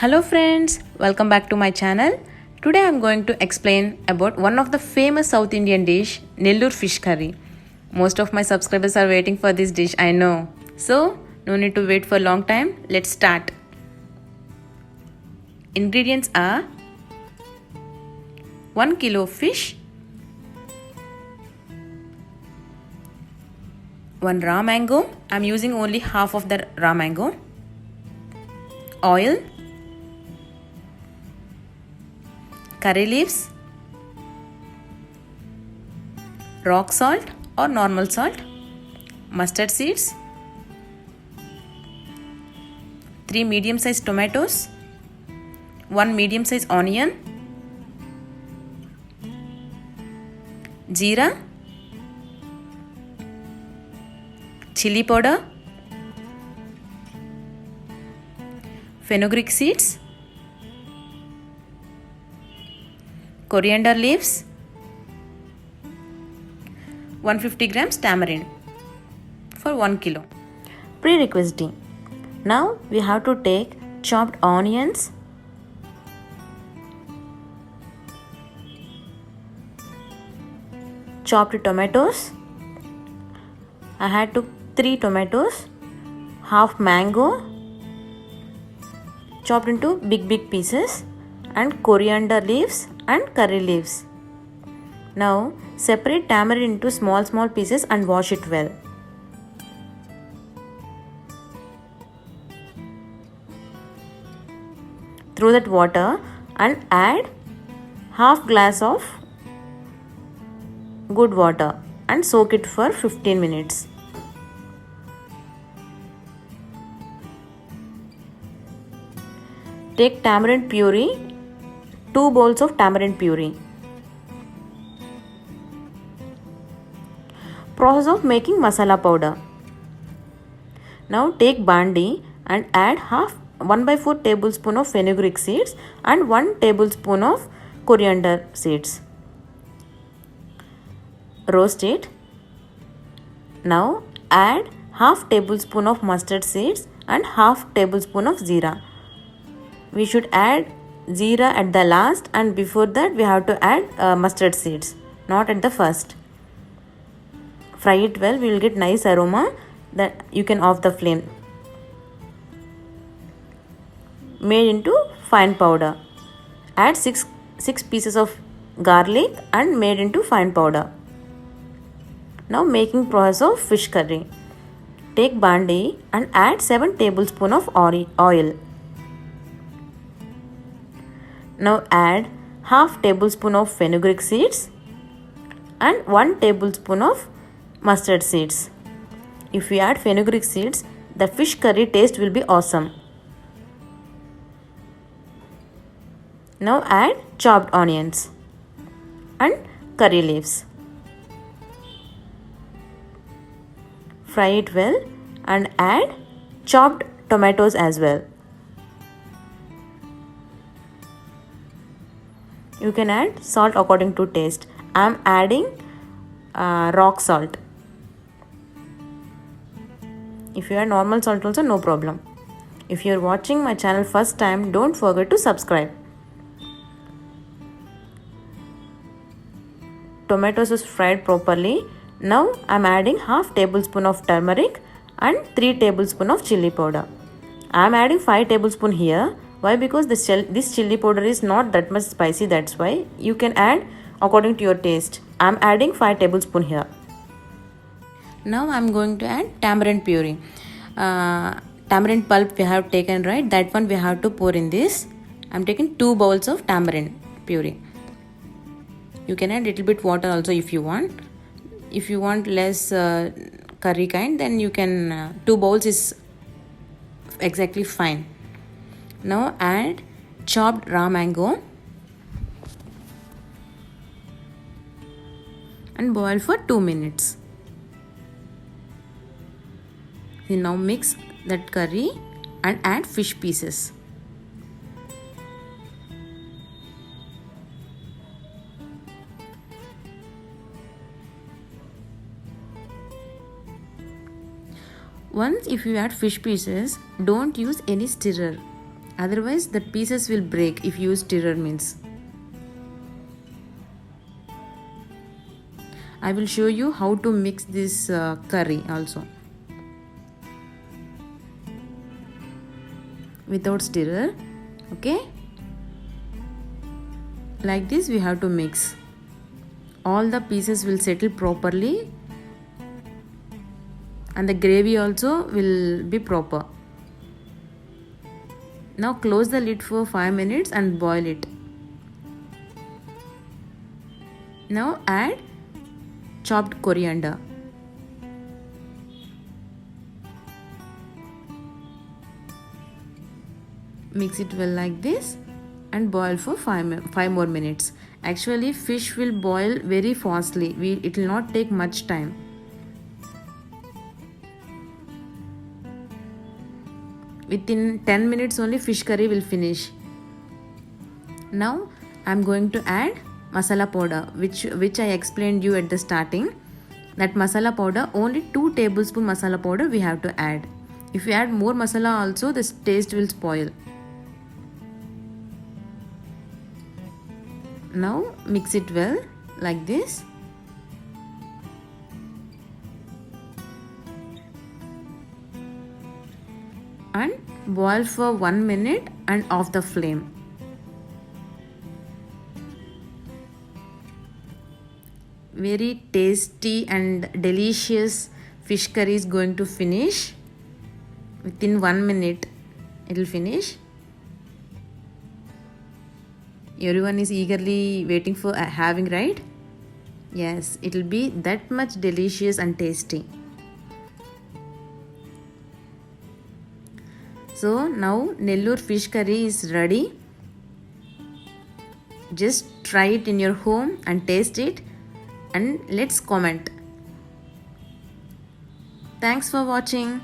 Hello friends, welcome back to my channel. Today I am going to explain about one of the famous South Indian dish, Nellore fish curry. Most of my subscribers are waiting for this dish, I know. So, no need to wait for a long time. Let's start. Ingredients are 1 kilo of fish, 1 raw mango. I am using only half of the raw mango. Oil, curry leaves, rock salt or normal salt, mustard seeds, 3 medium-sized tomatoes, 1 medium-sized onion, jeera, chili powder, fenugreek seeds, coriander leaves, 150 grams tamarind for 1 kilo. Prerequisite. Now we have to take chopped onions, chopped tomatoes. I had to 3 tomatoes, half mango, chopped into big pieces, and coriander leaves and curry leaves. Now separate tamarind into small pieces and wash it well. Throw that water and add half glass of good water and soak it for 15 minutes. Take tamarind puree, 2 bowls of tamarind puree. Process of making masala powder. Now take bandi and add 1/4 tablespoon of fenugreek seeds and 1 tablespoon of coriander seeds. Roast it. Now add half tablespoon of mustard seeds and half tablespoon of jeera. We should add jeera at the last, and before that we have to add mustard seeds, not at the first. Fry it well, we will get nice aroma. That you can off the flame. Made into fine powder. Add 6 pieces of garlic and made into fine powder. Now making process of fish curry. Take bandi and add 7 tablespoon of oil. Now add half tablespoon of fenugreek seeds and 1 tablespoon of mustard seeds. If you add fenugreek seeds, the fish curry taste will be awesome. Now add chopped onions and curry leaves. Fry it well and add chopped tomatoes as well. You can add salt according to taste. I am adding rock salt. If you add normal salt also, no problem. If you are watching my channel first time, don't forget to subscribe. Tomatoes is fried properly. Now I am adding half tablespoon of turmeric and 3 tablespoon of chili powder. I am adding 5 tablespoon here. Why? Because this chili powder is not that much spicy, that's why. You can add according to your taste. I am adding 5 tablespoon here. Now I am going to add tamarind puree. Tamarind pulp we have taken, right? That one we have to pour in this. I am taking 2 bowls of tamarind puree. You can add little bit water also if you want. If you want less curry kind, then you can 2 bowls is exactly fine. Now add chopped raw mango and boil for 2 minutes. You now mix that curry and add fish pieces. Once if you add fish pieces, don't use any stirrer. Otherwise the pieces will break if you use stirrer means. I will show you how to mix this curry also. Without stirrer, okay? Like this we have to mix. All the pieces will settle properly and the gravy also will be proper. Now close the lid for 5 minutes and boil it. Now add chopped coriander. Mix it well like this and boil for 5 more minutes. Actually fish will boil very fastly. It will not take much time. Within 10 minutes only fish curry will finish. Now I am going to add masala powder which I explained you at the starting. That masala powder, only 2 tablespoon masala powder we have to add. If you add more masala also, the taste will spoil. Now mix it well like this. And boil for 1 minute and off the flame. Very tasty and delicious fish curry is going to finish. Within 1 minute it will finish. Everyone is eagerly waiting for having, right? Yes, it will be that much delicious and tasty. So now Nellore fish curry is ready. Just try it in your home and taste it and let's comment. Thanks for watching.